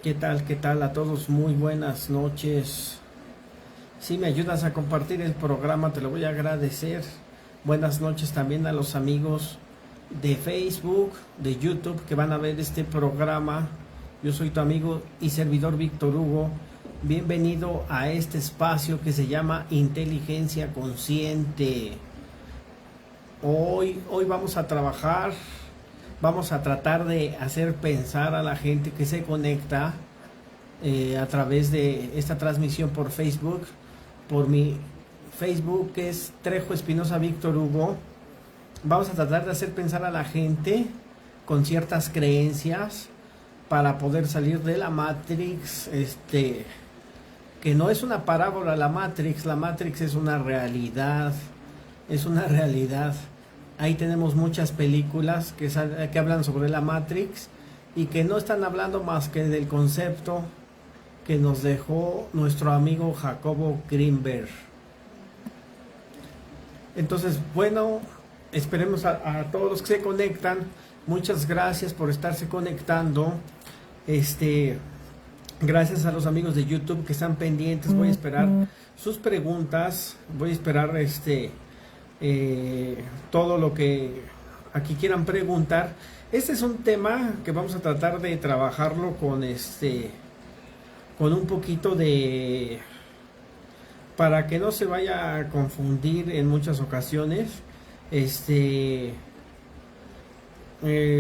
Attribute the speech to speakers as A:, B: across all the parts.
A: ¿Qué tal? ¿Qué tal a todos? Muy buenas noches. Si me ayudas a compartir el programa, te lo voy a agradecer. Buenas noches también a los amigos de Facebook, de YouTube, que van a ver este programa. Yo soy tu amigo y servidor Víctor Hugo. Bienvenido a este espacio que se llama Inteligencia Consciente. Hoy vamos a trabajar. Vamos a tratar de hacer pensar a la gente que se conecta a través de esta transmisión por Facebook. Por mi Facebook, que es Trejo Espinosa Víctor Hugo. Vamos a tratar de hacer pensar a la gente con ciertas creencias para poder salir de la Matrix, que no es una parábola la Matrix es una realidad, es una realidad. Ahí tenemos muchas películas que hablan sobre la Matrix y que no están hablando más que del concepto que nos dejó nuestro amigo Jacobo Greenberg. Entonces, bueno, esperemos a todos los que se conectan. Muchas gracias por estarse conectando. Gracias a los amigos de YouTube que están pendientes. Voy a esperar sus preguntas. Voy a esperar todo lo que aquí quieran preguntar. Este es un tema que vamos a tratar de trabajarlo con un poquito de, para que no se vaya a confundir en muchas ocasiones.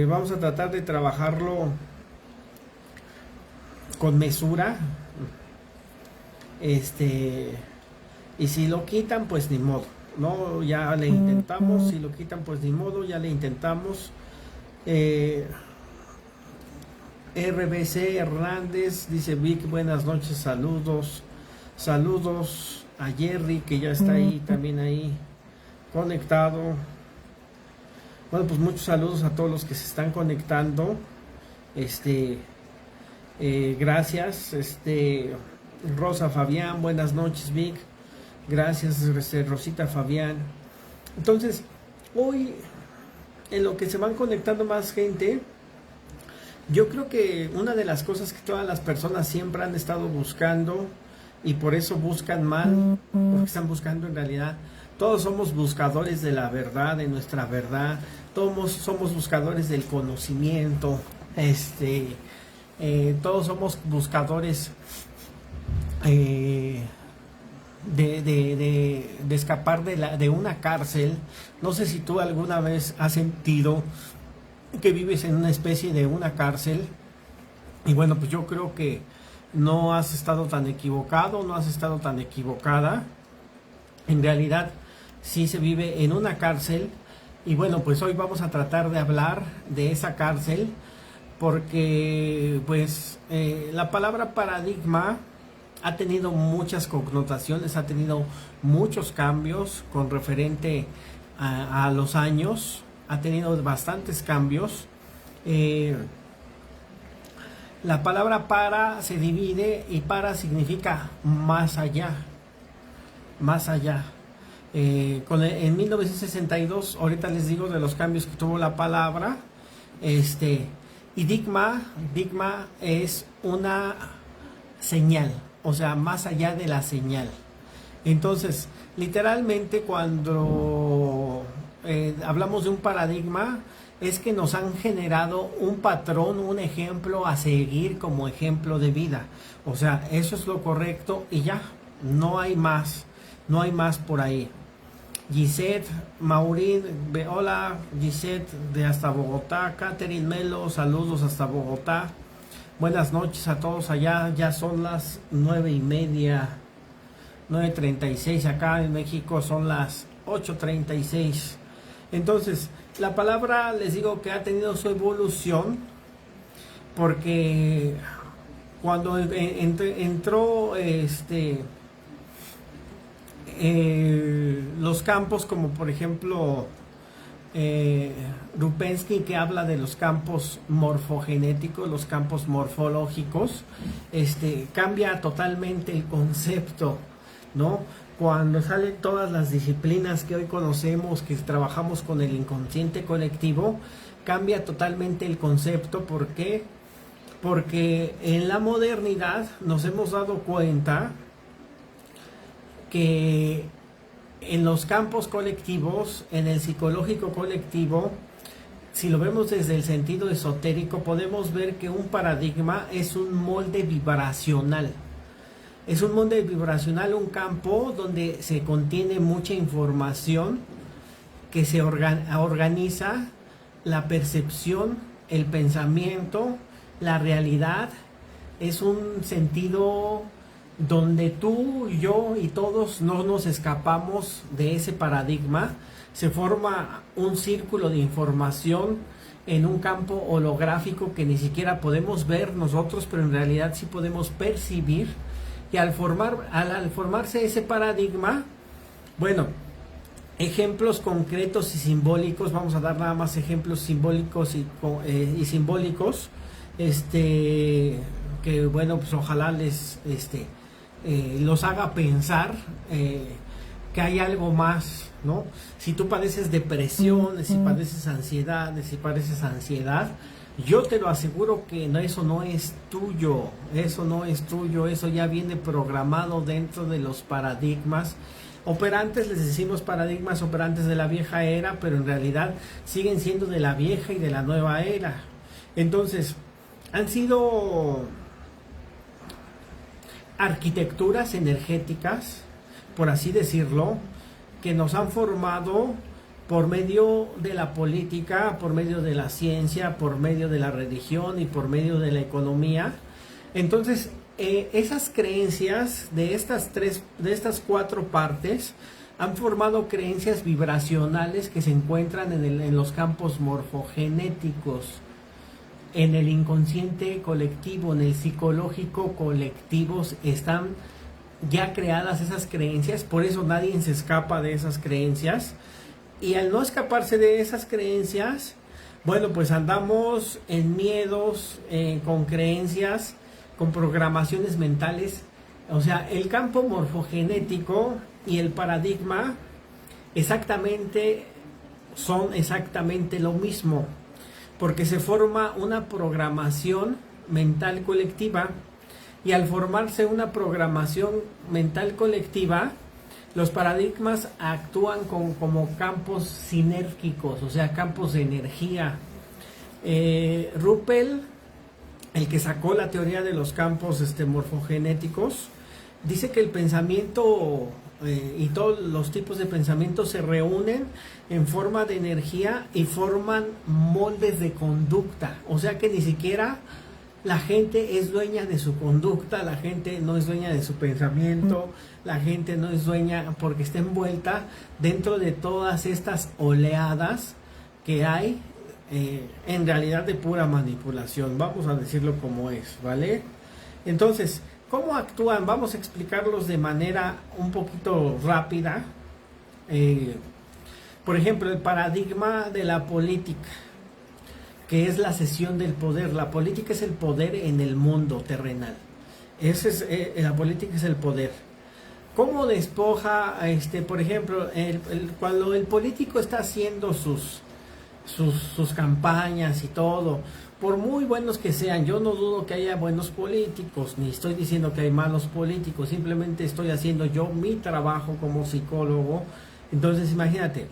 A: Vamos a tratar de trabajarlo con mesura. Y si lo quitan, pues ni modo. No, ya le intentamos. Si lo quitan, pues ni modo, ya le intentamos. RBC Hernández dice: Vic, buenas noches, saludos. Saludos a Jerry, que ya está ahí, también ahí conectado. Bueno, pues muchos saludos a todos los que se están conectando. Gracias. Rosa Fabián, buenas noches, Vic. Gracias, Rosita Fabián. Entonces, hoy, en lo que se van conectando más gente, yo creo que una de las cosas que todas las personas siempre han estado buscando, y por eso buscan mal, porque están buscando en realidad, todos somos buscadores de la verdad, de nuestra verdad, todos somos buscadores del conocimiento, todos somos buscadores de escapar de una cárcel. No sé si tú alguna vez has sentido que vives en una especie de una cárcel, y bueno, pues yo creo que no has estado tan equivocado, no has estado tan equivocada. En realidad sí se vive en una cárcel, y bueno, pues hoy vamos a tratar de hablar de esa cárcel, porque pues la palabra paradigma ha tenido muchas connotaciones, ha tenido muchos cambios con referente a los años, ha tenido bastantes cambios. La palabra para se divide, y para significa más allá, más allá. En 1962, ahorita les digo de los cambios que tuvo la palabra, y digma es una señal, o sea, más allá de la señal. Entonces, literalmente cuando hablamos de un paradigma, es que nos han generado un patrón, un ejemplo a seguir como ejemplo de vida. O sea, eso es lo correcto y ya, no hay más por ahí. Gisette Maurín, hola Gisette de hasta Bogotá. Catherine Melo, saludos hasta Bogotá. Buenas noches a todos allá, ya son las 9:30, 9:36, acá en México son las 8:36. Entonces, la palabra, les digo que ha tenido su evolución, porque cuando entró los campos, como por ejemplo Rupensky, que habla de los campos morfogenéticos, los campos morfológicos, cambia totalmente el concepto, ¿no? Cuando salen todas las disciplinas que hoy conocemos, que trabajamos con el inconsciente colectivo, cambia totalmente el concepto. ¿Por qué? porque en la modernidad nos hemos dado cuenta que en los campos colectivos, en el psicológico colectivo, si lo vemos desde el sentido esotérico, podemos ver que un paradigma es un molde vibracional. Es un molde vibracional, un campo donde se contiene mucha información que se organiza la percepción, el pensamiento, la realidad. Es un sentido donde tú, yo y todos no nos escapamos de ese paradigma. Se forma un círculo de información en un campo holográfico que ni siquiera podemos ver nosotros, pero en realidad sí podemos percibir. Y al formarse ese paradigma, bueno, ejemplos concretos y simbólicos, vamos a dar nada más ejemplos simbólicos y simbólicos, que bueno, pues ojalá les los haga pensar que hay algo más, ¿no? Si tú padeces depresión, si padeces ansiedad, yo te lo aseguro que eso no es tuyo, eso ya viene programado dentro de los paradigmas operantes. Les decimos paradigmas operantes de la vieja era, pero en realidad siguen siendo de la vieja y de la nueva era. Entonces, han sido arquitecturas energéticas, por así decirlo, que nos han formado por medio de la política, por medio de la ciencia, por medio de la religión y por medio de la economía. Entonces, esas creencias de estas cuatro partes han formado creencias vibracionales que se encuentran en los campos morfogenéticos, en el inconsciente colectivo, en el psicológico colectivo. Están ya creadas esas creencias, por eso nadie se escapa de esas creencias. Y al no escaparse de esas creencias, bueno, pues andamos en miedos, con creencias, con programaciones mentales. O sea, el campo morfogenético y el paradigma son exactamente lo mismo, porque se forma una programación mental colectiva, y al formarse una programación mental colectiva, los paradigmas actúan como campos sinérgicos, o sea, campos de energía. Ruppel, el que sacó la teoría de los campos morfogenéticos, dice que el pensamiento y todos los tipos de pensamiento se reúnen en forma de energía y forman moldes de conducta. O sea que ni siquiera la gente es dueña de su conducta, la gente no es dueña de su pensamiento, la gente no es dueña porque está envuelta dentro de todas estas oleadas que hay, en realidad de pura manipulación, vamos a decirlo como es, ¿vale? Entonces, ¿cómo actúan? Vamos a explicarlos de manera un poquito rápida. Por ejemplo, el paradigma de la política, que es la cesión del poder. La política es el poder en el mundo terrenal. La política es el poder. ¿Cómo despoja, por ejemplo, cuando el político está haciendo sus campañas y todo, por muy buenos que sean, yo no dudo que haya buenos políticos, ni estoy diciendo que hay malos políticos, simplemente estoy haciendo yo mi trabajo como psicólogo. Entonces, imagínate,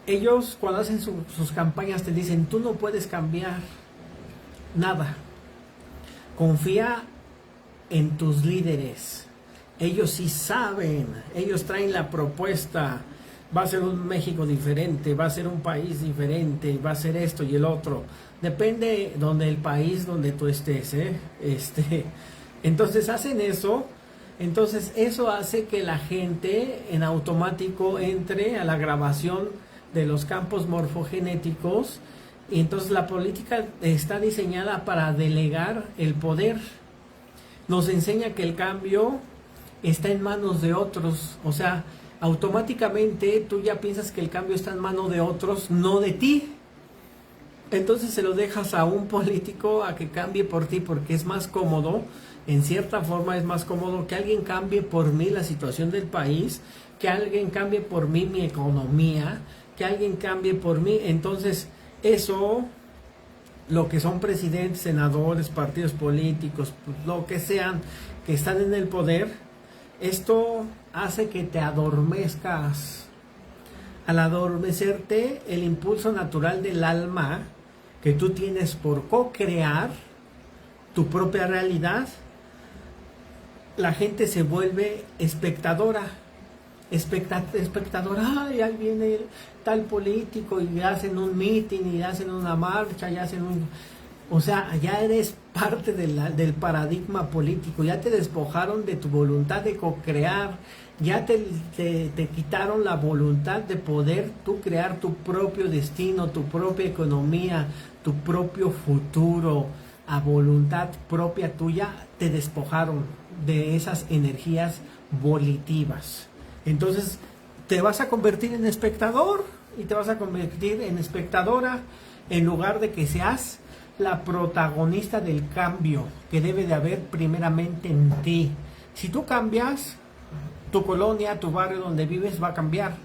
A: ellos cuando hacen sus campañas te dicen, tú no puedes cambiar nada, confía en tus líderes, ellos sí saben, ellos traen la propuesta, va a ser un México diferente, va a ser un país diferente, va a ser esto y el otro, depende del país donde tú estés, entonces hacen eso. Entonces eso hace que la gente en automático entre a la grabación de los campos morfogenéticos, y entonces la política está diseñada para delegar el poder. Nos enseña que el cambio está en manos de otros, o sea, automáticamente tú ya piensas que el cambio está en manos de otros, no de ti. Entonces se lo dejas a un político a que cambie por ti, porque es más cómodo, en cierta forma es más cómodo que alguien cambie por mí la situación del país, que alguien cambie por mí mi economía, que alguien cambie por mí. Entonces eso lo que son presidentes, senadores, partidos políticos, pues, lo que sean, que están en el poder, esto hace que te adormezcas. Al adormecerte, el impulso natural del alma que tú tienes por co-crear tu propia realidad, la gente se vuelve espectadora. Espectadora, ay, ahí viene tal político y hacen un meeting y hacen una marcha y hacen un... O sea, ya eres parte del paradigma político, ya te despojaron de tu voluntad de co-crear, ya te quitaron la voluntad de poder tú crear tu propio destino, tu propia economía, tu propio futuro, a voluntad propia tuya, te despojaron de esas energías volitivas. Entonces, te vas a convertir en espectador y te vas a convertir en espectadora en lugar de que seas la protagonista del cambio que debe de haber primeramente en ti. Si tú cambias, tu colonia, tu barrio donde vives va a cambiar.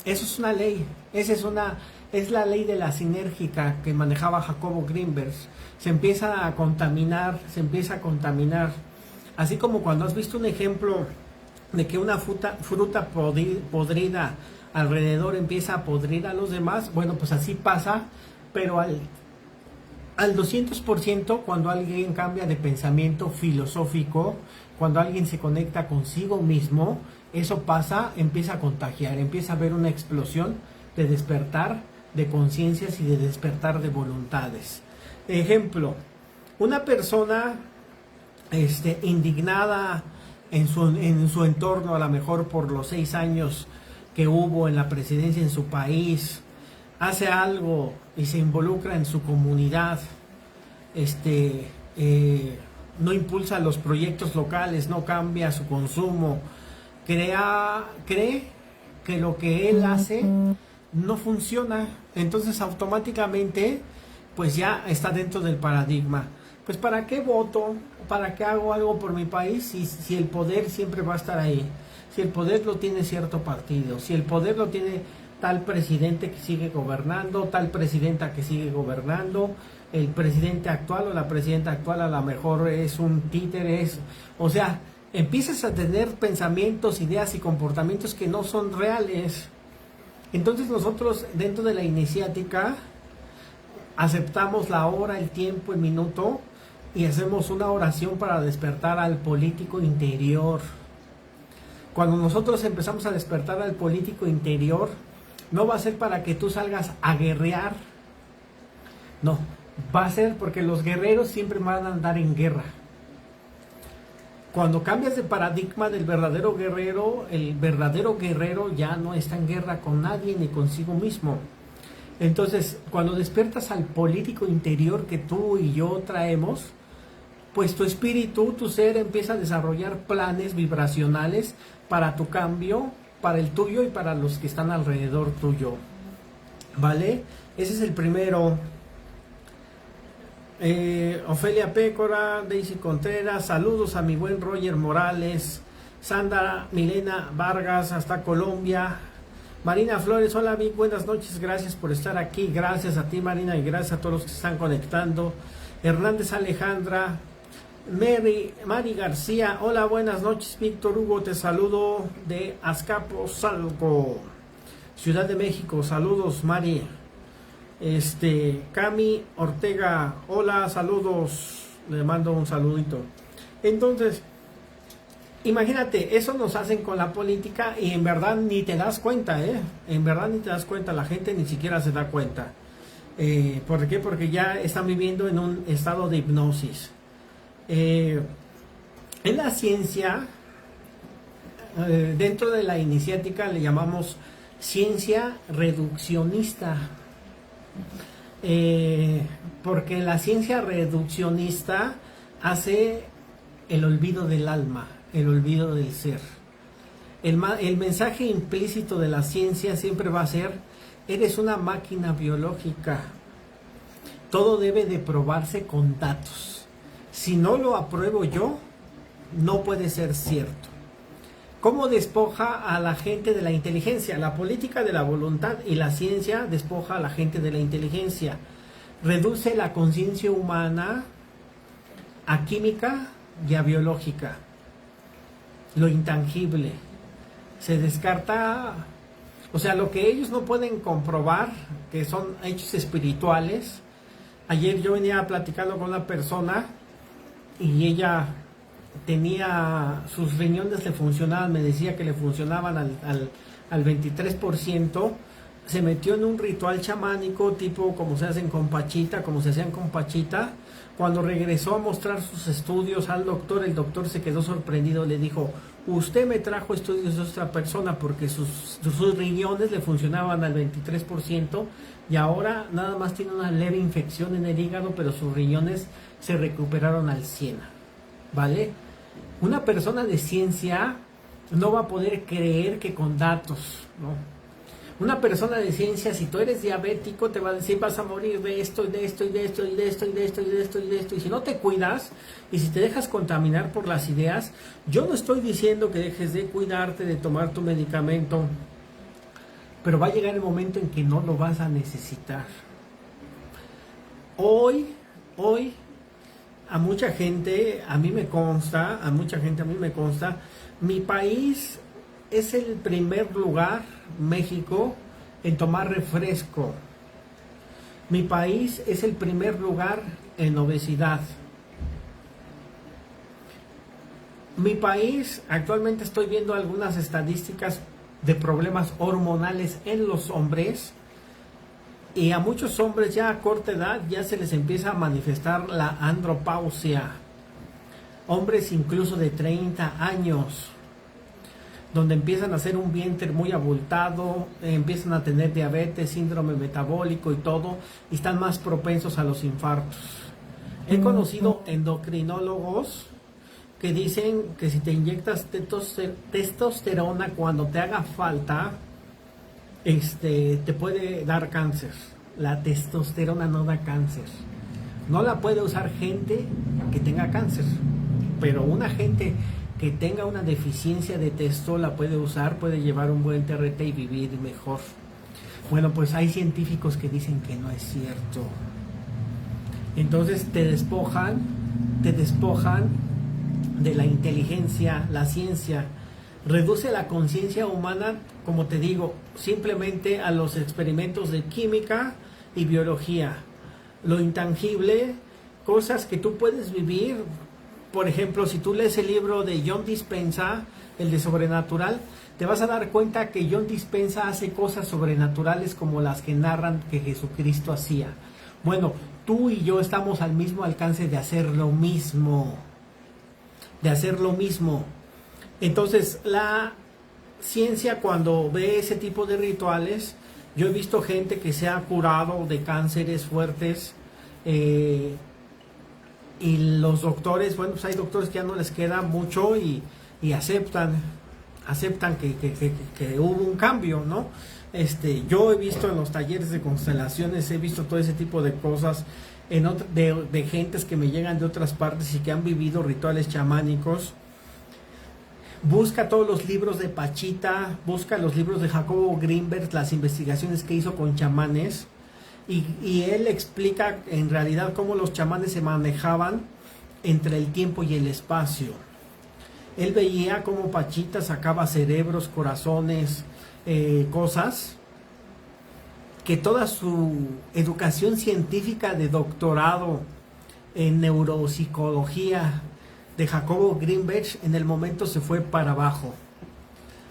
A: Eso es una ley. Es la ley de la sinérgica que manejaba Jacobo Greenberg. Se empieza a contaminar. Así como cuando has visto un ejemplo de que una fruta podrida alrededor empieza a podrir a los demás, bueno, pues así pasa, pero al 200% cuando alguien cambia de pensamiento filosófico, cuando alguien se conecta consigo mismo, eso pasa, empieza a contagiar, empieza a haber una explosión de despertar de conciencias y de despertar de voluntades. Ejemplo, una persona indignada en su entorno, a lo mejor por los 6 años que hubo en la presidencia en su país, hace algo y se involucra en su comunidad, no impulsa los proyectos locales, no cambia su consumo, cree que lo que él hace no funciona, entonces automáticamente pues ya está dentro del paradigma. Pues ¿para qué voto? ¿Para qué hago algo por mi país si el poder siempre va a estar ahí? Si el poder lo tiene cierto partido, si el poder lo tiene tal presidente que sigue gobernando, tal presidenta que sigue gobernando, el presidente actual o la presidenta actual a lo mejor es un títere, o sea, empiezas a tener pensamientos, ideas y comportamientos que no son reales. Entonces nosotros dentro de la iniciática aceptamos la hora, el tiempo, el minuto y hacemos una oración para despertar al político interior. Cuando nosotros empezamos a despertar al político interior, no va a ser para que tú salgas a guerrear, no, va a ser porque los guerreros siempre van a andar en guerra. Cuando cambias de paradigma del verdadero guerrero, el verdadero guerrero ya no está en guerra con nadie ni consigo mismo. Entonces, cuando despiertas al político interior que tú y yo traemos, pues tu espíritu, tu ser empieza a desarrollar planes vibracionales para tu cambio, para el tuyo y para los que están alrededor tuyo. ¿Vale? Ese es el primero. Ofelia Pécora, Daisy Contreras, saludos a mi buen Roger Morales, Sandra Milena Vargas hasta Colombia, Marina Flores, hola Vic, buenas noches, gracias por estar aquí, gracias a ti Marina y gracias a todos los que se están conectando. Hernández Alejandra, Mari García, hola, buenas noches Víctor Hugo, te saludo de Azcapotzalco, Ciudad de México, saludos Mari. Cami Ortega, hola, saludos, le mando un saludito. Entonces, imagínate, eso nos hacen con la política y en verdad ni te das cuenta, en verdad ni te das cuenta, la gente ni siquiera se da cuenta. ¿Por qué? Porque ya están viviendo en un estado de hipnosis. En la ciencia, dentro de la iniciática le llamamos ciencia reduccionista. Porque la ciencia reduccionista hace el olvido del alma, el olvido del ser. El mensaje implícito de la ciencia siempre va a ser: eres una máquina biológica, todo debe de probarse con datos, si no lo apruebo yo, no puede ser cierto. ¿Cómo despoja a la gente de la inteligencia? La política de la voluntad y la ciencia despoja a la gente de la inteligencia. reduce la conciencia humana a química y a biológica, lo intangible. Se descarta, o sea, lo que ellos no pueden comprobar, que son hechos espirituales. Ayer yo venía platicando con una persona y ella tenía, sus riñones le funcionaban, me decía que le funcionaban al 23%, se metió en un ritual chamánico tipo como se hacen con Pachita, como se hacían con Pachita. Cuando regresó a mostrar sus estudios al doctor, el doctor se quedó sorprendido, le dijo: usted me trajo estudios de otra persona porque sus riñones le funcionaban al 23% y ahora nada más tiene una leve infección en el hígado, pero sus riñones se recuperaron al 100%, ¿vale? Una persona de ciencia no va a poder creer que con datos, ¿no? Una persona de ciencia, si tú eres diabético, te va a decir: vas a morir de esto, y de esto, y de esto, y de esto, y de esto, y de esto, y de esto. Y si no te cuidas, y si te dejas contaminar por las ideas, yo no estoy diciendo que dejes de cuidarte, de tomar tu medicamento, pero va a llegar el momento en que no lo vas a necesitar. Hoy, a mucha gente, a mí me consta, mi país es el primer lugar, México, en tomar refresco. Mi país es el primer lugar en obesidad. Mi país, actualmente estoy viendo algunas estadísticas de problemas hormonales en los hombres, y a muchos hombres ya a corta edad ya se les empieza a manifestar la andropausia. Hombres incluso de 30 años. Donde empiezan a hacer un vientre muy abultado, empiezan a tener diabetes, síndrome metabólico y todo, y están más propensos a los infartos. He conocido endocrinólogos que dicen que si te inyectas testosterona cuando te haga falta, te puede dar cáncer. La testosterona no da cáncer. No la puede usar gente que tenga cáncer, pero una gente que tenga una deficiencia de testo la puede usar, puede llevar un buen TRT y vivir mejor. Bueno, pues hay científicos que dicen que no es cierto. Entonces te despojan de la inteligencia, la ciencia. Reduce la conciencia humana, como te digo, simplemente a los experimentos de química y biología. Lo intangible, cosas que tú puedes vivir. Por ejemplo, si tú lees el libro de John Dispenza, el de Sobrenatural, te vas a dar cuenta que John Dispenza hace cosas sobrenaturales como las que narran que Jesucristo hacía. Bueno, tú y yo estamos al mismo alcance de hacer lo mismo. Entonces, la ciencia, cuando ve ese tipo de rituales, yo he visto gente que se ha curado de cánceres fuertes, y los doctores, bueno, pues hay doctores que ya no les queda mucho y aceptan que hubo un cambio, ¿no? Yo he visto en los talleres de constelaciones, he visto todo ese tipo de cosas de gentes que me llegan de otras partes y que han vivido rituales chamánicos. Busca todos los libros de Pachita, busca los libros de Jacobo Greenberg, las investigaciones que hizo con chamanes. Y él explica en realidad cómo los chamanes se manejaban entre el tiempo y el espacio. Él veía cómo Pachita sacaba cerebros, corazones, cosas que toda su educación científica de doctorado en neuropsicología de Jacobo Greenberg en el momento se fue para abajo.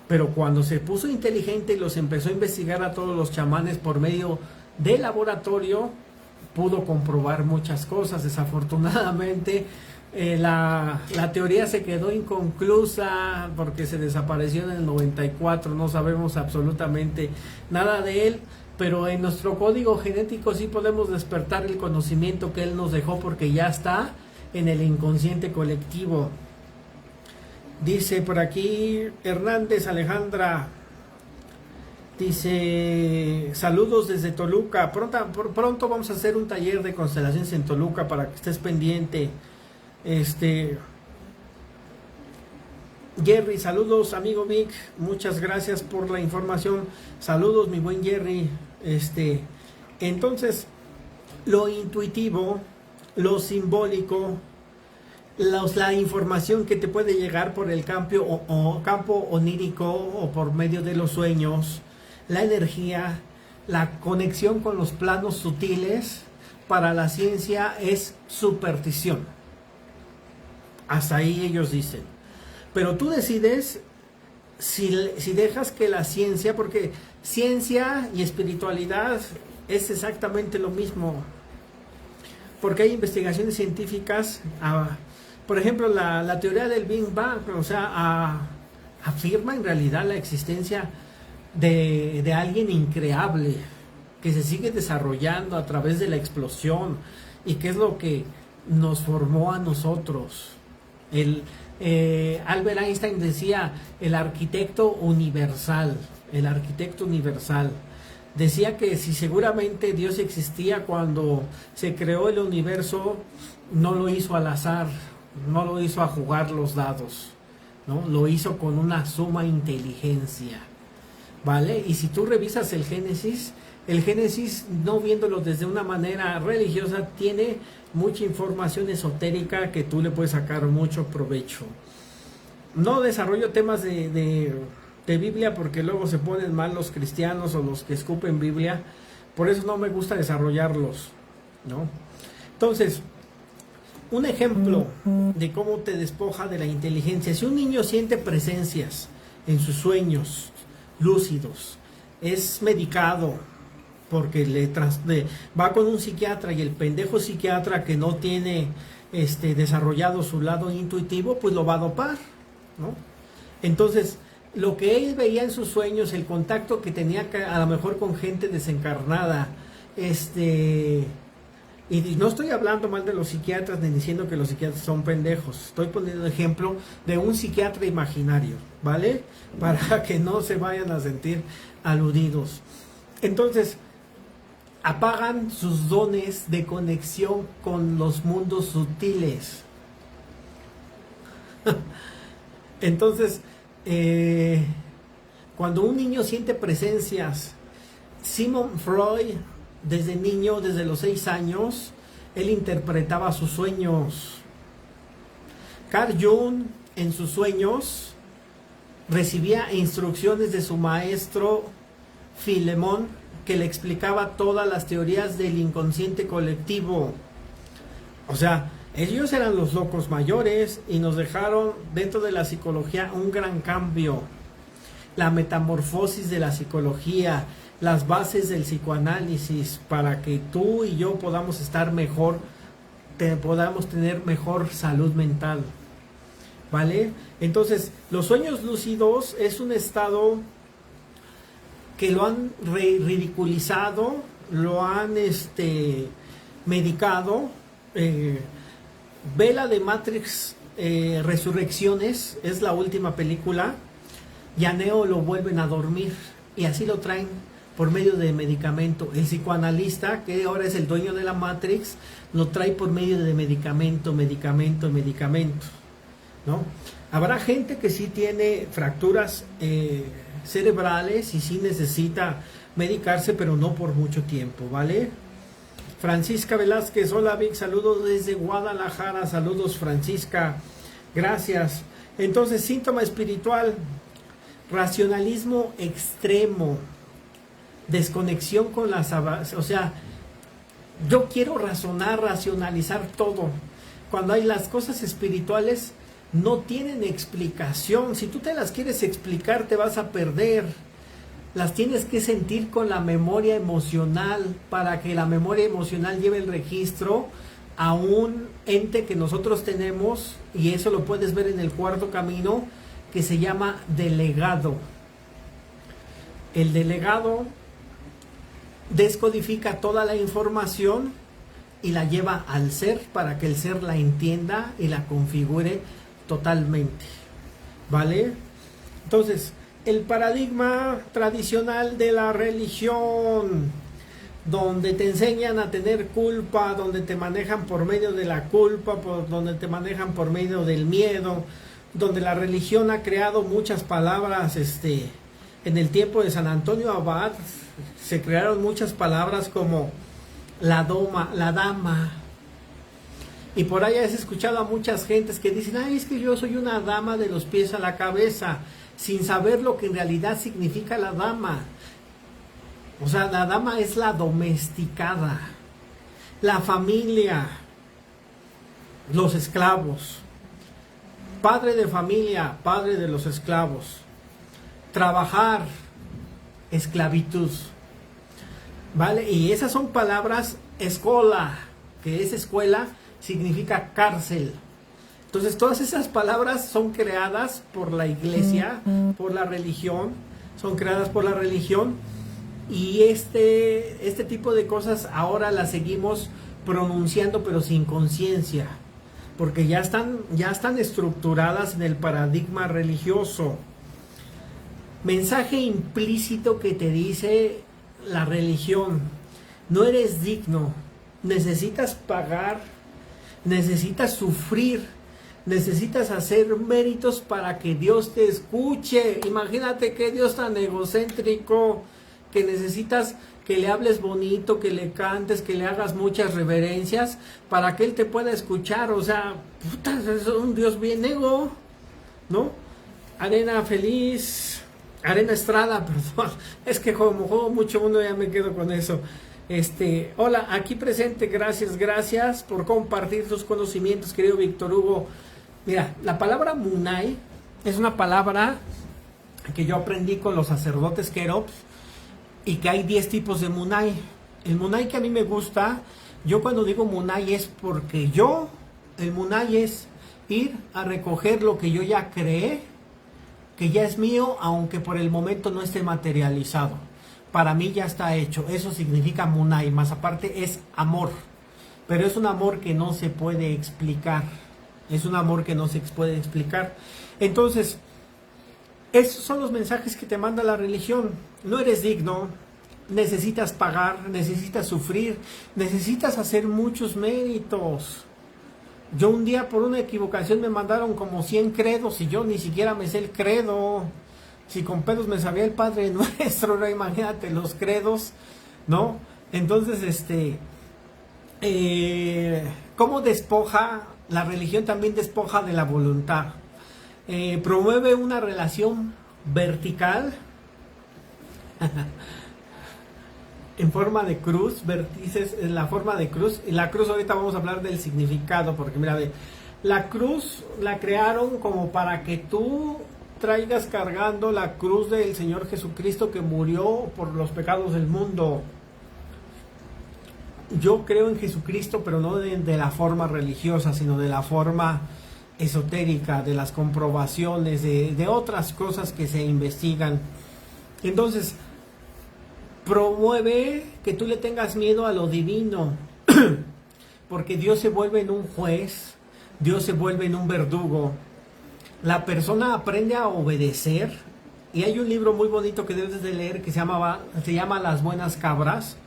A: Pero cuando se puso inteligente y los empezó a investigar a todos los chamanes por medio de laboratorio, pudo comprobar muchas cosas. Desafortunadamente la teoría se quedó inconclusa porque se desapareció en el 94, no sabemos absolutamente nada de él, pero en nuestro código genético sí podemos despertar el conocimiento que él nos dejó porque ya está en el inconsciente colectivo. Dice por aquí Hernández Alejandra, dice: saludos desde Toluca. Pronto vamos a hacer un taller de constelaciones en Toluca para que estés pendiente. Jerry, saludos amigo Vic, muchas gracias por la información. Saludos mi buen Jerry. Entonces, lo intuitivo, lo simbólico, la información que te puede llegar por el campo onírico o por medio de los sueños, la energía, la conexión con los planos sutiles, para la ciencia es superstición. Hasta ahí ellos dicen. Pero tú decides si dejas que la ciencia, porque ciencia y espiritualidad es exactamente lo mismo. Porque hay investigaciones científicas, por ejemplo, la teoría del Big Bang, o sea, afirma en realidad la existencia de alguien increable, que se sigue desarrollando a través de la explosión, y que es lo que nos formó a nosotros. Albert Einstein decía, el arquitecto universal. Decía que si seguramente Dios existía cuando se creó el universo, no lo hizo al azar, no lo hizo a jugar los dados, ¿no? Lo hizo con una suma inteligencia, ¿vale? Y si tú revisas el Génesis, no viéndolo desde una manera religiosa, tiene mucha información esotérica que tú le puedes sacar mucho provecho. No desarrollo temas de Biblia porque luego se ponen mal los cristianos o los que escupen Biblia. Por eso no me gusta desarrollarlos, ¿no? Entonces, un ejemplo de cómo te despoja de la inteligencia. Si un niño siente presencias en sus sueños lúcidos, es medicado porque va con un psiquiatra, y el pendejo psiquiatra que no tiene desarrollado su lado intuitivo, pues lo va a dopar, ¿no? Entonces, lo que él veía en sus sueños, el contacto que tenía a lo mejor con gente desencarnada, y no estoy hablando mal de los psiquiatras ni diciendo que los psiquiatras son pendejos, estoy poniendo ejemplo de un psiquiatra imaginario, ¿vale? Para que no se vayan a sentir aludidos. Entonces, apagan sus dones de conexión con los mundos sutiles. Entonces, cuando un niño siente presencias, Sigmund Freud, desde niño, desde los 6 años, él interpretaba sus sueños. Carl Jung, en sus sueños, recibía instrucciones de su maestro Filemón, que le explicaba todas las teorías del inconsciente colectivo. O sea, ellos eran los locos mayores y nos dejaron dentro de la psicología un gran cambio. La metamorfosis de la psicología, las bases del psicoanálisis, para que tú y yo podamos estar mejor, podamos tener mejor salud mental, ¿vale? Entonces, los sueños lúcidos es un estado que lo han ridiculizado, lo han medicado. Ve la de Matrix Resurrecciones, es la última película, y a Neo lo vuelven a dormir, y así lo traen por medio de medicamento. El psicoanalista, que ahora es el dueño de la Matrix, lo trae por medio de medicamento, ¿no? Habrá gente que sí tiene fracturas cerebrales y sí necesita medicarse, pero no por mucho tiempo, ¿vale? Francisca Velázquez, hola Vic, saludos desde Guadalajara, saludos Francisca, gracias. Entonces, síntoma espiritual, racionalismo extremo, desconexión con las, o sea, yo quiero racionalizar todo, cuando hay las cosas espirituales no tienen explicación. Si tú te las quieres explicar, te vas a perder. Las tienes que sentir con la memoria emocional, para que la memoria emocional lleve el registro a un ente que nosotros tenemos, y eso lo puedes ver en el cuarto camino, que se llama delegado. El delegado descodifica toda la información y la lleva al ser, para que el ser la entienda y la configure totalmente, ¿vale? Entonces, el paradigma tradicional de la religión, donde te enseñan a tener culpa, donde te manejan por medio de la culpa, donde te manejan por medio del miedo, donde la religión ha creado muchas palabras. En el tiempo de San Antonio Abad se crearon muchas palabras como la dama. Y por ahí has escuchado a muchas gentes que dicen, ay, es que yo soy una dama de los pies a la cabeza, sin saber lo que en realidad significa la dama. O sea, la dama es la domesticada, la familia, los esclavos, padre de familia, padre de los esclavos, trabajar, esclavitud, ¿vale? Y esas son palabras, escola, que es escuela, significa cárcel. Entonces todas esas palabras son creadas por la iglesia, por la religión, son creadas por la religión, y este tipo de cosas ahora las seguimos pronunciando pero sin conciencia, porque ya están estructuradas en el paradigma religioso. Mensaje implícito que te dice la religión: no eres digno, necesitas pagar, necesitas sufrir, necesitas hacer méritos para que Dios te escuche. Imagínate qué Dios tan egocéntrico, que necesitas que le hables bonito, que le cantes, que le hagas muchas reverencias para que Él te pueda escuchar. O sea, puta, es un Dios bien ego, ¿no? Arena Estrada, perdón, es que como juego mucho mundo ya me quedo con eso. Hola, aquí presente, gracias por compartir tus conocimientos, querido Víctor Hugo. Mira, la palabra Munay es una palabra que yo aprendí con los sacerdotes Kerops, y que hay 10 tipos de Munay. El Munay que a mí me gusta, yo cuando digo Munay es porque el Munay es ir a recoger lo que yo ya creé, que ya es mío, aunque por el momento no esté materializado. Para mí ya está hecho. Eso significa Munay. Más aparte es amor. Pero es un amor que no se puede explicar. Es un amor que no se puede explicar. Entonces, esos son los mensajes que te manda la religión. No eres digno. Necesitas pagar. Necesitas sufrir. Necesitas hacer muchos méritos. Yo un día por una equivocación me mandaron como 100 credos y yo ni siquiera me sé el credo. Si con pedos me sabía el Padre Nuestro, ¿no? Imagínate los credos, ¿no? Entonces, ¿cómo despoja? La religión también despoja de la voluntad. Promueve una relación vertical en forma de cruz, vértices en la forma de cruz. Y la cruz, ahorita vamos a hablar del significado, porque mira, la cruz la crearon como para que tú traigas cargando la cruz del Señor Jesucristo, que murió por los pecados del mundo. Yo creo en Jesucristo, pero no de la forma religiosa, sino de la forma esotérica, de las comprobaciones, de otras cosas que se investigan. Entonces, promueve que tú le tengas miedo a lo divino, porque Dios se vuelve en un juez, Dios se vuelve en un verdugo. La persona aprende a obedecer, y hay un libro muy bonito que debes de leer que se llama Las Buenas Cabras,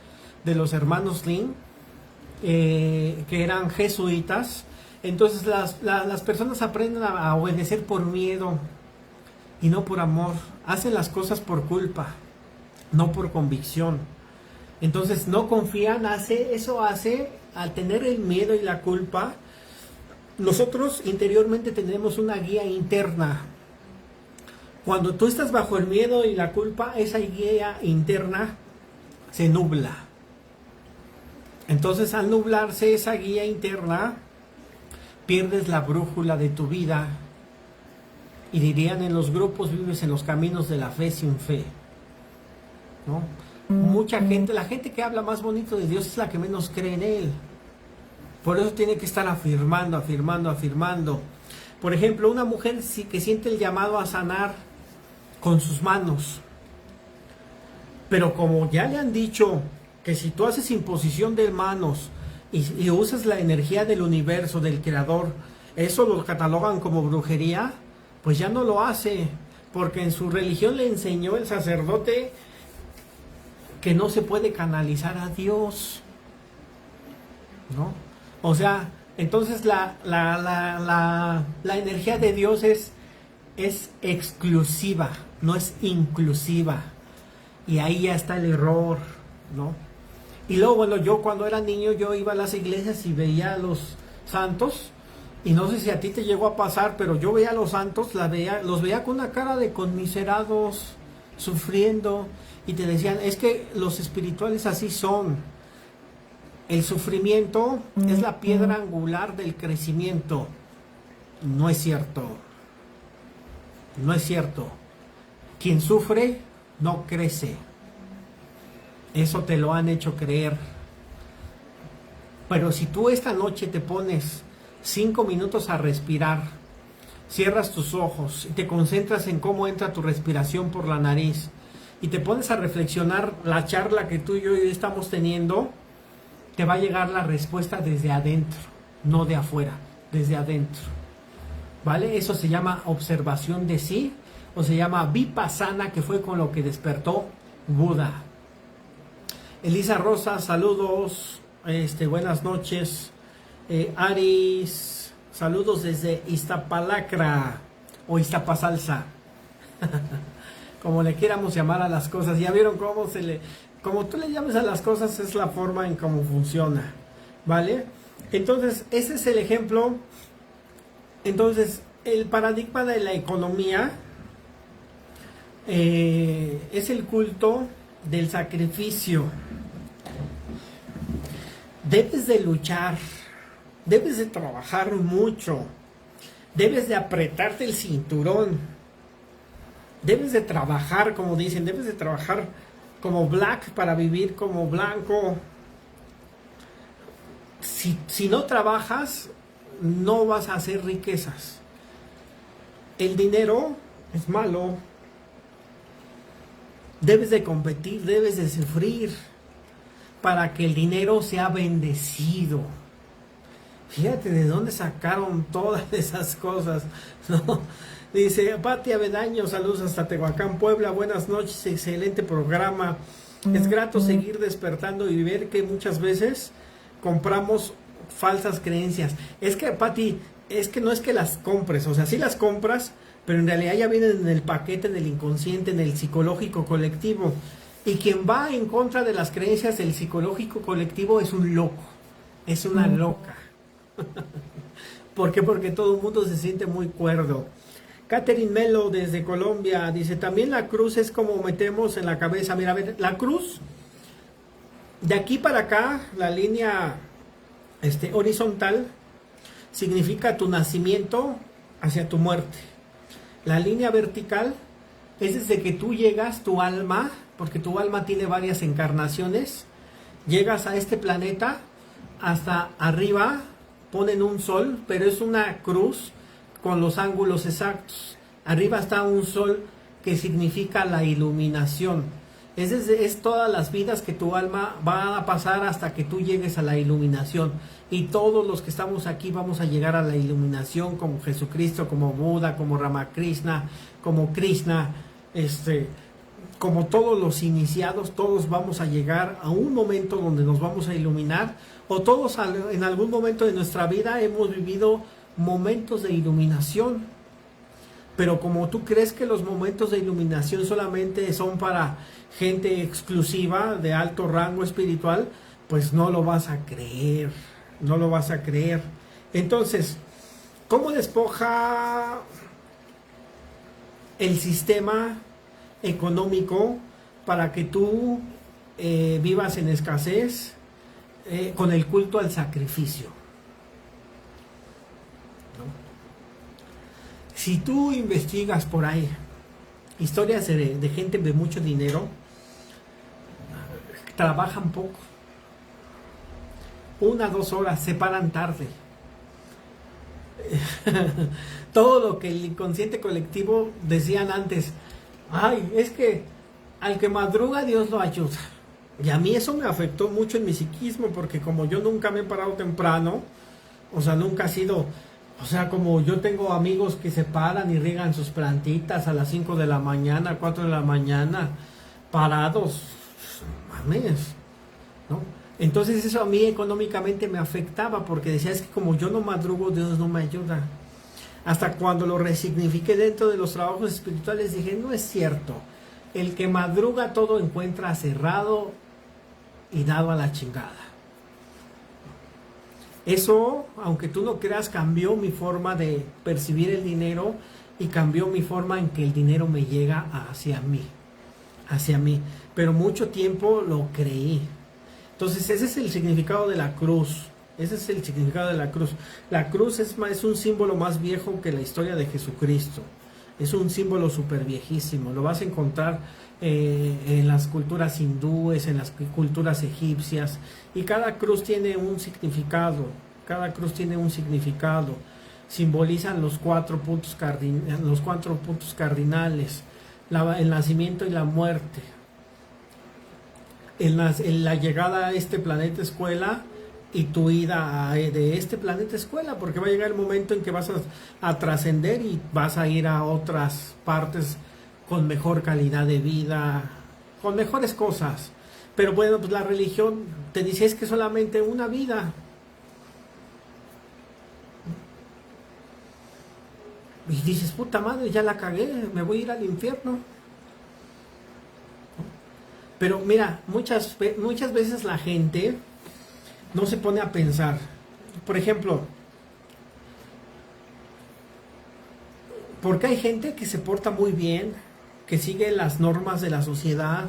A: de los hermanos Lin, que eran jesuitas. Entonces las personas aprenden a obedecer por miedo y no por amor. Hacen las cosas por culpa, no por convicción. Entonces no confían, eso hace, al tener el miedo y la culpa, nosotros interiormente tenemos una guía interna. Cuando tú estás bajo el miedo y la culpa, esa guía interna se nubla. Entonces, al nublarse esa guía interna, pierdes la brújula de tu vida. Y dirían en los grupos, vives en los caminos de la fe sin fe, ¿no? Mucha gente, la gente que habla más bonito de Dios es la que menos cree en Él. Por eso tiene que estar afirmando. Por ejemplo, una mujer que siente el llamado a sanar con sus manos, pero como ya le han dicho que si tú haces imposición de manos y usas la energía del universo, del creador, eso lo catalogan como brujería, pues ya no lo hace, porque en su religión le enseñó el sacerdote que no se puede canalizar a Dios, ¿no? O sea, entonces la energía de Dios es exclusiva, no es inclusiva. Y ahí ya está el error, ¿no? Y luego, bueno, yo cuando era niño yo iba a las iglesias y veía a los santos, y no sé si a ti te llegó a pasar, pero yo veía a los santos, los veía con una cara de conmiserados, sufriendo, y te decían, es que los espirituales así son. El sufrimiento es la piedra angular del crecimiento. No es cierto. No es cierto. Quien sufre no crece. Eso te lo han hecho creer. Pero si tú esta noche te pones 5 minutos a respirar, cierras tus ojos y te concentras en cómo entra tu respiración por la nariz y te pones a reflexionar la charla que tú y yo hoy estamos teniendo, te va a llegar la respuesta desde adentro, no de afuera, desde adentro. ¿Vale? Eso se llama observación de sí, o se llama vipassana, que fue con lo que despertó Buda. Elisa Rosa, saludos, buenas noches. Aris, saludos desde Iztapalacra o Iztapasalsa, como le quieramos llamar a las cosas. Ya vieron como tú le llames a las cosas es la forma en cómo funciona, ¿vale? Entonces, ese es el ejemplo. Entonces, el paradigma de la economía es el culto del sacrificio. Debes de luchar, debes de trabajar mucho, debes de apretarte el cinturón, debes de trabajar, como dicen, debes de trabajar como black para vivir como blanco. Si no trabajas, no vas a hacer riquezas. El dinero es malo. Debes de competir, debes de sufrir para que el dinero sea bendecido. Fíjate de dónde sacaron todas esas cosas, ¿no? Dice Pati Avedaño, saludos hasta Tehuacán, Puebla, buenas noches, excelente programa. Es grato seguir despertando y ver que muchas veces compramos falsas creencias. Es que, Pati, es que no es que las compres, o sea, sí las compras, pero en realidad ya vienen en el paquete del inconsciente, en el psicológico colectivo. Y quien va en contra de las creencias del psicológico colectivo es un loco, es una loca. ¿Por qué? Porque todo el mundo se siente muy cuerdo. Catherine Melo desde Colombia dice, también la cruz es como metemos en la cabeza. Mira, a ver, la cruz, de aquí para acá, la línea horizontal, significa tu nacimiento hacia tu muerte. La línea vertical es desde que tú llegas, tu alma, porque tu alma tiene varias encarnaciones, llegas a este planeta, hasta arriba ponen un sol, pero es una cruz con los ángulos exactos. Arriba está un sol que significa la iluminación. Es todas las vidas que tu alma va a pasar hasta que tú llegues a la iluminación. Y todos los que estamos aquí vamos a llegar a la iluminación, como Jesucristo, como Buda, como Ramakrishna, como Krishna, como todos los iniciados. Todos vamos a llegar a un momento donde nos vamos a iluminar, o todos en algún momento de nuestra vida hemos vivido momentos de iluminación. Pero como tú crees que los momentos de iluminación solamente son para gente exclusiva de alto rango espiritual, pues no lo vas a creer, no lo vas a creer. Entonces, ¿cómo despoja el sistema económico para que tú vivas en escasez? Con el culto al sacrificio. Si tú investigas por ahí historias de gente de mucho dinero, trabajan poco, 1 a 2 horas, se paran tarde. Todo lo que el inconsciente colectivo decían antes, ay, es que al que madruga Dios lo ayuda. Y a mí eso me afectó mucho en mi psiquismo, porque como yo nunca me he parado temprano, o sea, nunca ha sido... O sea, como yo tengo amigos que se paran y riegan sus plantitas a las 5 de la mañana, 4 de la mañana, parados, mames, ¿no? Entonces eso a mí económicamente me afectaba, porque decía, es que como yo no madrugo, Dios no me ayuda. Hasta cuando lo resignifiqué dentro de los trabajos espirituales, dije, no es cierto. El que madruga todo encuentra cerrado y dado a la chingada. Eso, aunque tú no creas, cambió mi forma de percibir el dinero y cambió mi forma en que el dinero me llega hacia mí. Pero mucho tiempo lo creí. Entonces ese es el significado de la cruz. Ese es el significado de la cruz. La cruz es un símbolo más viejo que la historia de Jesucristo. Es un símbolo súper viejísimo. Lo vas a encontrar en las culturas hindúes, en las culturas egipcias. Y cada cruz tiene un significado. Cada cruz tiene un significado. Simbolizan los cuatro puntos cardinales. El nacimiento y la muerte. En la llegada a este planeta escuela y tu ida de este planeta escuela, porque va a llegar el momento en que vas a trascender y vas a ir a otras partes con mejor calidad de vida, con mejores cosas. Pero bueno, pues la religión te dice es que solamente una vida. Y dices, puta madre, ya la cagué, me voy a ir al infierno. Pero mira, muchas veces la gente no se pone a pensar. Por ejemplo, porque hay gente que se porta muy bien, que sigue las normas de la sociedad,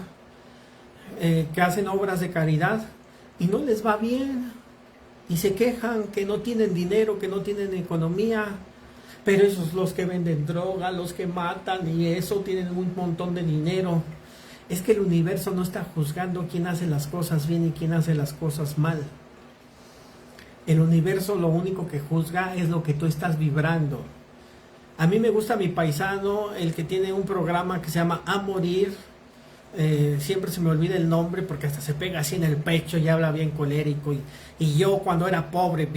A: que hacen obras de caridad y no les va bien y se quejan que no tienen dinero, que no tienen economía, pero esos los que venden droga, los que matan y eso tienen un montón de dinero. Es que el universo no está juzgando quién hace las cosas bien y quién hace las cosas mal. El universo lo único que juzga es lo que tú estás vibrando. A mí me gusta mi paisano, el que tiene un programa que se llama A Morir. Siempre se me olvida el nombre porque hasta se pega así en el pecho y habla bien colérico. Y yo cuando era pobre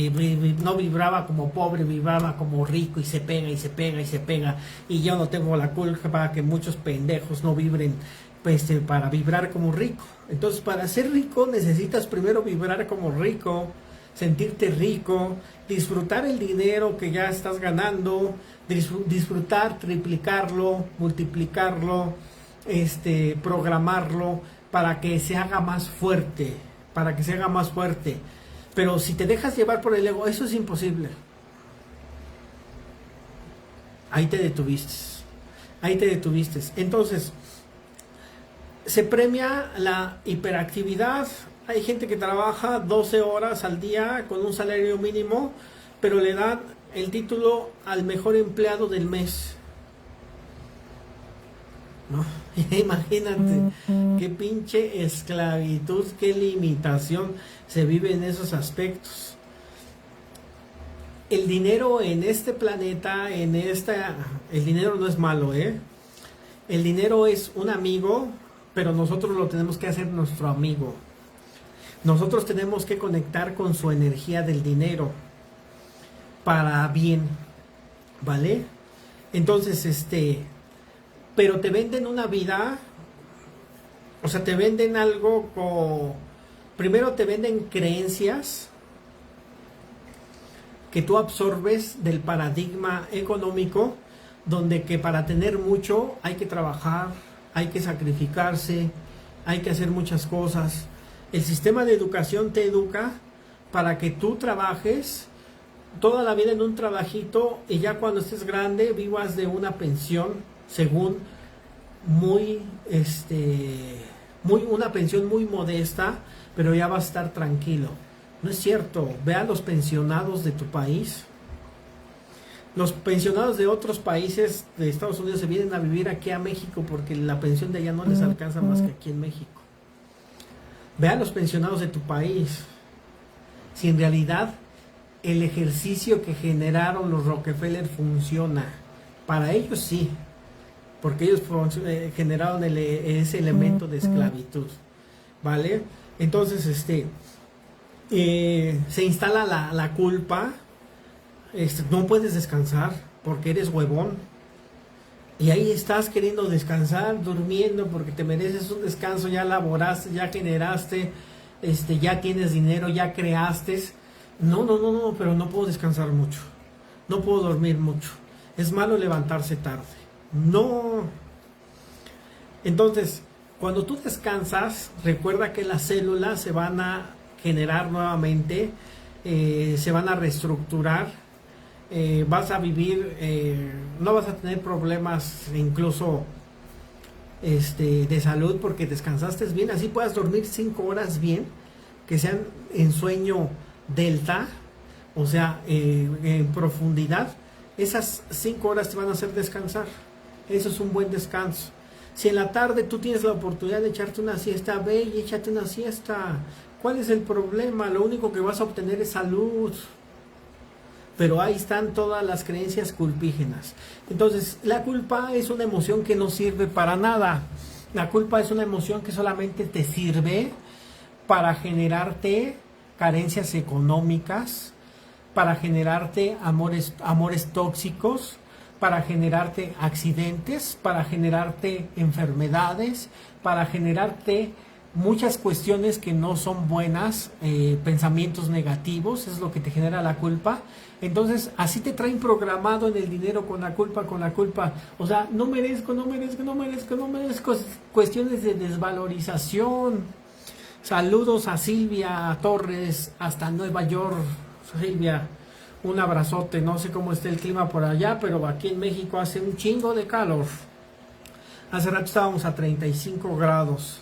A: no vibraba como pobre, vibraba como rico y se pega y se pega y se pega. Y yo no tengo la culpa para que muchos pendejos no vibren para vibrar como rico. Entonces para ser rico necesitas primero vibrar como rico, sentirte rico, disfrutar el dinero que ya estás ganando, disfrutar, triplicarlo, multiplicarlo, programarlo para que se haga más fuerte, Pero si te dejas llevar por el ego, eso es imposible. Ahí te detuviste. Entonces, se premia la hiperactividad. Hay gente que trabaja 12 horas al día con un salario mínimo, pero le dan el título al mejor empleado del mes. ¿No? Imagínate qué pinche esclavitud, qué limitación se vive en esos aspectos. El dinero en este planeta, el dinero no es malo, ¿eh? El dinero es un amigo, pero nosotros lo tenemos que hacer nuestro amigo. Nosotros tenemos que conectar con su energía del dinero para bien, ¿vale? Entonces, pero te venden una vida, o sea, te venden algo primero te venden creencias que tú absorbes del paradigma económico, donde que para tener mucho hay que trabajar, hay que sacrificarse, hay que hacer muchas cosas. El sistema de educación te educa para que tú trabajes toda la vida en un trabajito y ya cuando estés grande vivas de una pensión, según una pensión muy modesta, pero ya vas a estar tranquilo. No es cierto. Ve a los pensionados de tu país. Los pensionados de otros países de Estados Unidos se vienen a vivir aquí a México porque la pensión de allá no les alcanza más que aquí en México. Ve a los pensionados de tu país. Si en realidad el ejercicio que generaron los Rockefeller funciona. Para ellos sí, porque ellos generaron ese elemento de esclavitud, ¿vale? Entonces, se instala la culpa. No puedes descansar porque eres huevón. Y ahí estás queriendo descansar, durmiendo, porque te mereces un descanso, ya laboraste, ya generaste, ya tienes dinero, ya creaste. No, pero no puedo descansar mucho. No puedo dormir mucho. Es malo levantarse tarde. No. Entonces, Cuando tú descansas, recuerda que las células se van a generar nuevamente, se van a reestructurar, vas a vivir, no vas a tener problemas incluso de salud porque descansaste bien, así puedas dormir 5 horas bien, que sean en sueño delta, o sea, en profundidad. Esas 5 horas te van a hacer descansar. Eso es un buen descanso. Si en la tarde tú tienes la oportunidad de echarte una siesta, ve y échate una siesta. ¿Cuál es el problema? Lo único que vas a obtener es salud. Pero ahí están todas las creencias culpígenas. Entonces, la culpa es una emoción que no sirve para nada. La culpa es una emoción que solamente te sirve para generarte carencias económicas, para generarte amores tóxicos, para generarte accidentes, para generarte enfermedades, para generarte muchas cuestiones que no son buenas, pensamientos negativos, es lo que te genera la culpa. Entonces, así te traen programado en el dinero con la culpa, o sea, no merezco, cuestiones de desvalorización. Saludos a Silvia Torres hasta Nueva York. Silvia, un abrazote. No sé cómo está el clima por allá, pero aquí en México hace un chingo de calor. Hace rato estábamos a 35 grados.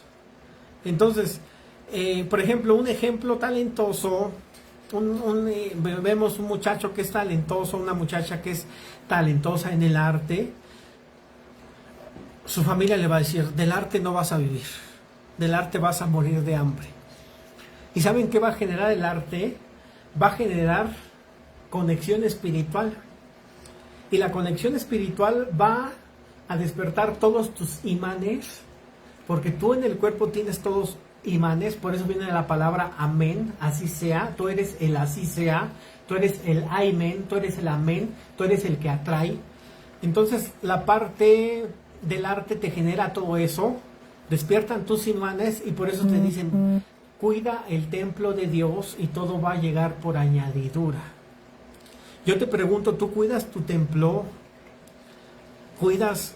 A: Entonces, por ejemplo, un ejemplo talentoso, vemos un muchacho que es talentoso, una muchacha que es talentosa en el arte. Su familia le va a decir, del arte no vas a vivir, del arte vas a morir de hambre. ¿Y saben qué va a generar el arte? Va a generar conexión espiritual. Y la conexión espiritual va a despertar todos tus imanes, porque tú en el cuerpo tienes todos imanes, por eso viene la palabra amén, así sea. Tú eres el así sea, tú eres el amén, tú eres el amén, tú eres el que atrae. Entonces la parte del arte te genera todo eso, despiertan tus imanes y por eso te dicen, cuida el templo de Dios y todo va a llegar por añadidura. Yo te pregunto, ¿tú cuidas tu templo? ¿Cuidas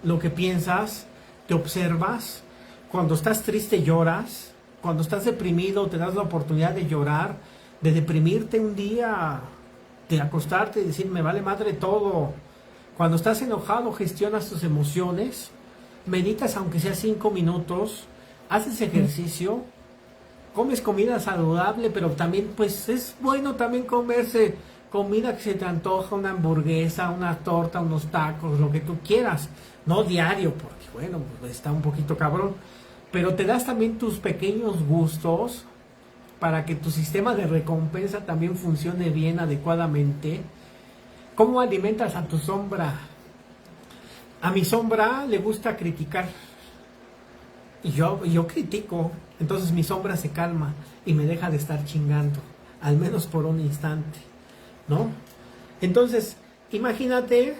A: lo que piensas? ¿Te observas? Cuando estás triste lloras, cuando estás deprimido te das la oportunidad de llorar, de deprimirte un día, de acostarte y decir me vale madre todo. Cuando estás enojado gestionas tus emociones, meditas aunque sea 5 minutos, haces ejercicio, comes comida saludable, pero también pues es bueno también comerse comida que se te antoja, una hamburguesa, una torta, unos tacos, lo que tú quieras, no diario, porque bueno, pues está un poquito cabrón, pero te das también tus pequeños gustos para que tu sistema de recompensa también funcione bien, adecuadamente. ¿Cómo alimentas a tu sombra? A mi sombra le gusta criticar y yo critico, entonces mi sombra se calma y me deja de estar chingando, al menos por un instante, ¿no? Entonces, imagínate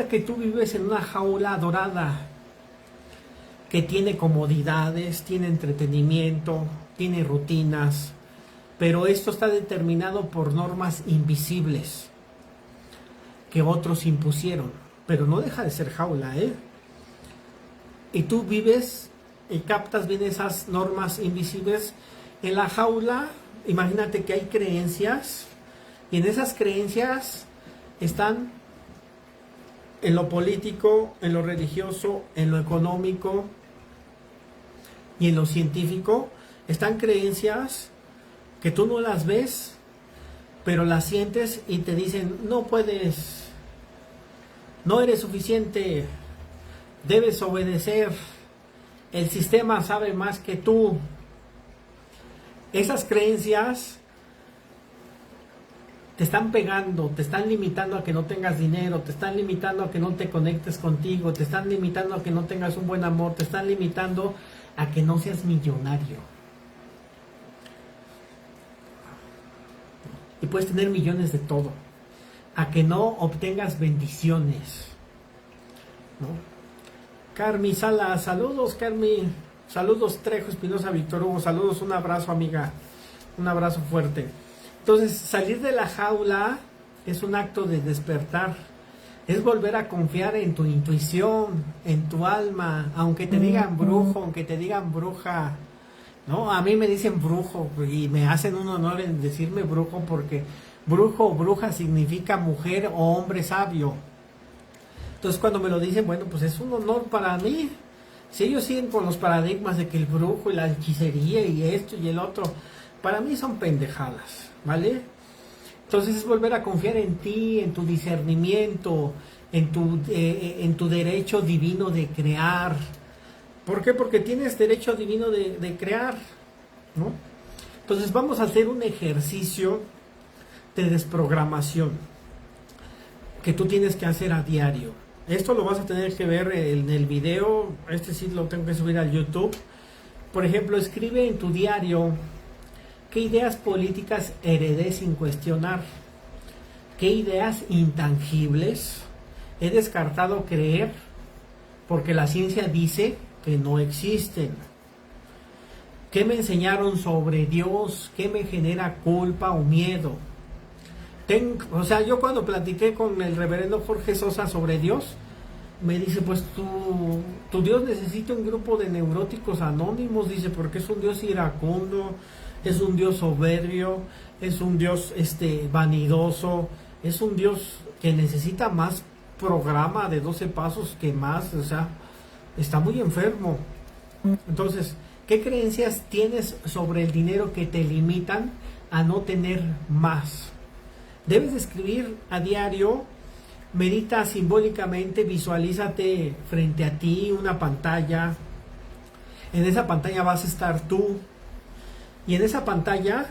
A: que tú vives en una jaula dorada que tiene comodidades, tiene entretenimiento, tiene rutinas, pero esto está determinado por normas invisibles que otros impusieron, pero no deja de ser jaula, ¿eh? Y tú vives y captas bien esas normas invisibles. En la jaula, imagínate que hay creencias, y en esas creencias están en lo político, en lo religioso, en lo económico y en lo científico. Están creencias que tú no las ves, pero las sientes y te dicen, no puedes, no eres suficiente, debes obedecer, el sistema sabe más que tú. Esas creencias te están pegando, te están limitando a que no tengas dinero, te están limitando a que no te conectes contigo, te están limitando a que no tengas un buen amor, te están limitando a que no seas millonario. Y puedes tener millones de todo, a que no obtengas bendiciones, ¿no? Carmi Salas, saludos Carmi, saludos Trejo Espinosa, Víctor Hugo, saludos, un abrazo amiga, un abrazo fuerte. Entonces, salir de la jaula es un acto de despertar, Es volver a confiar en tu intuición, en tu alma, aunque te digan brujo, aunque te digan bruja. No, a mí me dicen brujo y me hacen un honor en decirme brujo, porque brujo o bruja significa mujer o hombre sabio. Entonces cuando me lo dicen, bueno, pues es un honor para mí. Si ellos siguen con los paradigmas de que el brujo y la hechicería y esto y el otro, para mí son pendejadas, ¿vale? Entonces es volver a confiar en ti, en tu discernimiento, en tu derecho divino de crear. ¿Por qué? Porque tienes derecho divino de crear, ¿no? Entonces vamos a hacer un ejercicio de desprogramación que tú tienes que hacer a diario. Esto lo vas a tener que ver en el video, este sí lo tengo que subir al YouTube. Por ejemplo, escribe en tu diario qué ideas políticas heredé sin cuestionar, qué ideas intangibles he descartado creer porque la ciencia dice que no existen, qué me enseñaron sobre Dios, qué me genera culpa o miedo. O sea, yo cuando platiqué con el reverendo Jorge Sosa sobre Dios, me dice, pues tu Dios necesita un grupo de neuróticos anónimos, dice, porque es un Dios iracundo, es un Dios soberbio, es un Dios vanidoso, es un Dios que necesita más programa de 12 pasos que más, o sea, está muy enfermo. Entonces, ¿qué creencias tienes sobre el dinero que te limitan a no tener más? Debes de escribir a diario, medita simbólicamente, visualízate frente a ti una pantalla. En esa pantalla vas a estar tú. Y en esa pantalla,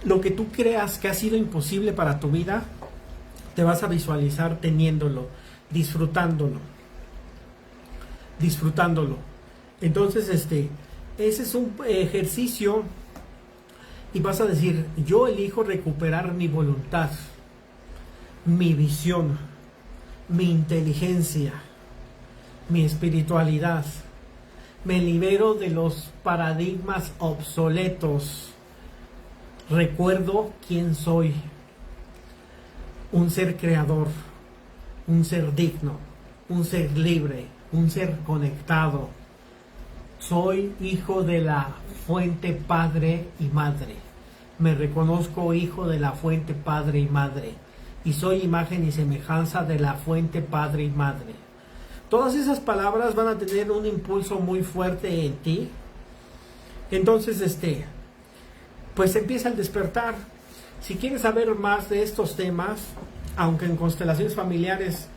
A: lo que tú creas que ha sido imposible para tu vida, te vas a visualizar teniéndolo, disfrutándolo. Entonces, ese es un ejercicio. Y vas a decir, yo elijo recuperar mi voluntad, mi visión, mi inteligencia, mi espiritualidad. Me libero de los paradigmas obsoletos. Recuerdo quién soy. Un ser creador, un ser digno, un ser libre, un ser conectado. Soy hijo de la fuente padre y madre. Me reconozco hijo de la fuente padre y madre. Y soy imagen y semejanza de la fuente padre y madre. Todas esas palabras van a tener un impulso muy fuerte en ti. Entonces, pues empieza el despertar. Si quieres saber más de estos temas, aunque en constelaciones familiares,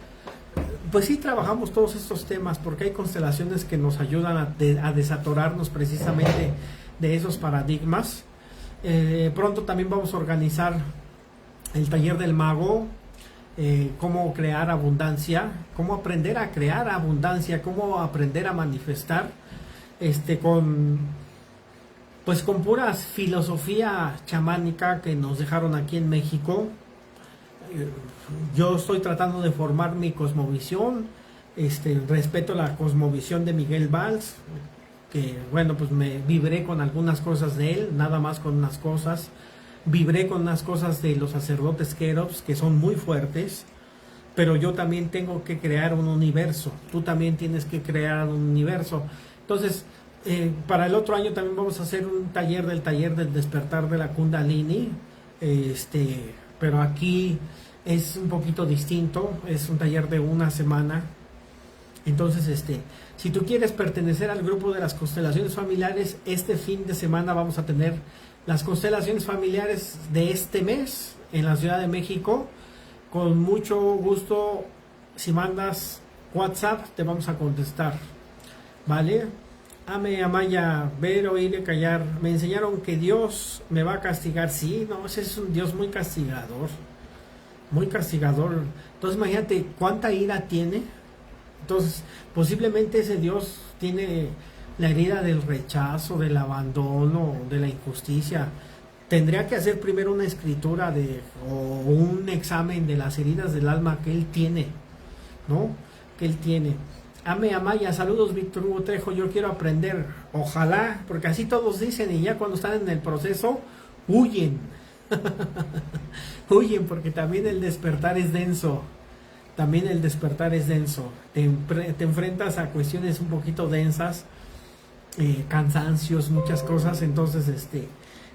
A: pues sí trabajamos todos estos temas, porque hay constelaciones que nos ayudan a desatorarnos precisamente de esos paradigmas. Pronto también vamos a organizar el taller del mago, cómo crear abundancia, cómo aprender a crear abundancia, cómo aprender a manifestar, con pura filosofía chamánica que nos dejaron aquí en México. Yo estoy tratando de formar mi cosmovisión, respeto la cosmovisión de Miguel Valls, que bueno, pues me vibré con algunas cosas de él, nada más con unas cosas, vibré con unas cosas de los sacerdotes Kerops que son muy fuertes, pero yo también tengo que crear un universo, tú también tienes que crear un universo. Entonces, para el otro año también vamos a hacer un taller del despertar de la Kundalini, pero aquí es un poquito distinto, es un taller de una semana. Entonces, si tú quieres pertenecer al grupo de las constelaciones familiares, este fin de semana vamos a tener las constelaciones familiares de este mes en la Ciudad de México. Con mucho gusto, si mandas WhatsApp, te vamos a contestar, ¿vale? Ame, Amaya, ver, oír y callar. Me enseñaron que Dios me va a castigar. Sí, no, ese es un Dios muy castigador. Muy castigador. Entonces imagínate cuánta ira tiene. Entonces posiblemente ese Dios tiene la herida del rechazo, del abandono, de la injusticia. Tendría que hacer primero una escritura o un examen de las heridas del alma que él tiene, ¿no? Que él tiene. Ame, Amaya, saludos, Víctor Hugo Trejo, yo quiero aprender. Ojalá, porque así todos dicen y ya cuando están en el proceso, huyen. Huyen porque también el despertar es denso. también el despertar es denso. Te enfrentas a cuestiones un poquito densas, cansancios, muchas cosas. Entonces,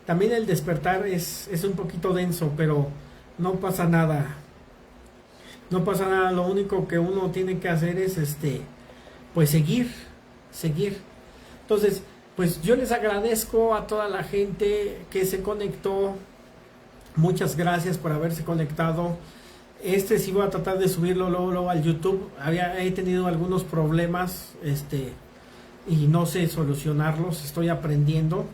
A: también el despertar es un poquito denso, pero no pasa nada. No pasa nada, lo único que uno tiene que hacer es pues seguir. Entonces, pues yo les agradezco a toda la gente que se conectó. Muchas gracias por haberse conectado. Sí voy a tratar de subirlo luego al YouTube. He tenido algunos problemas, y no sé solucionarlos, estoy aprendiendo.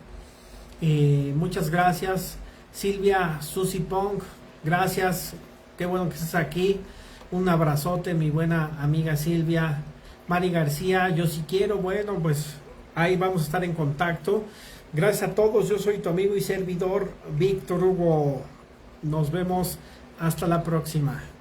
A: Muchas gracias, Silvia Susi Pong, gracias, qué bueno que estés aquí. Un abrazote, mi buena amiga Silvia. Mari García, yo sí quiero, bueno, pues ahí vamos a estar en contacto. Gracias a todos, yo soy tu amigo y servidor Víctor Hugo. Nos vemos hasta la próxima.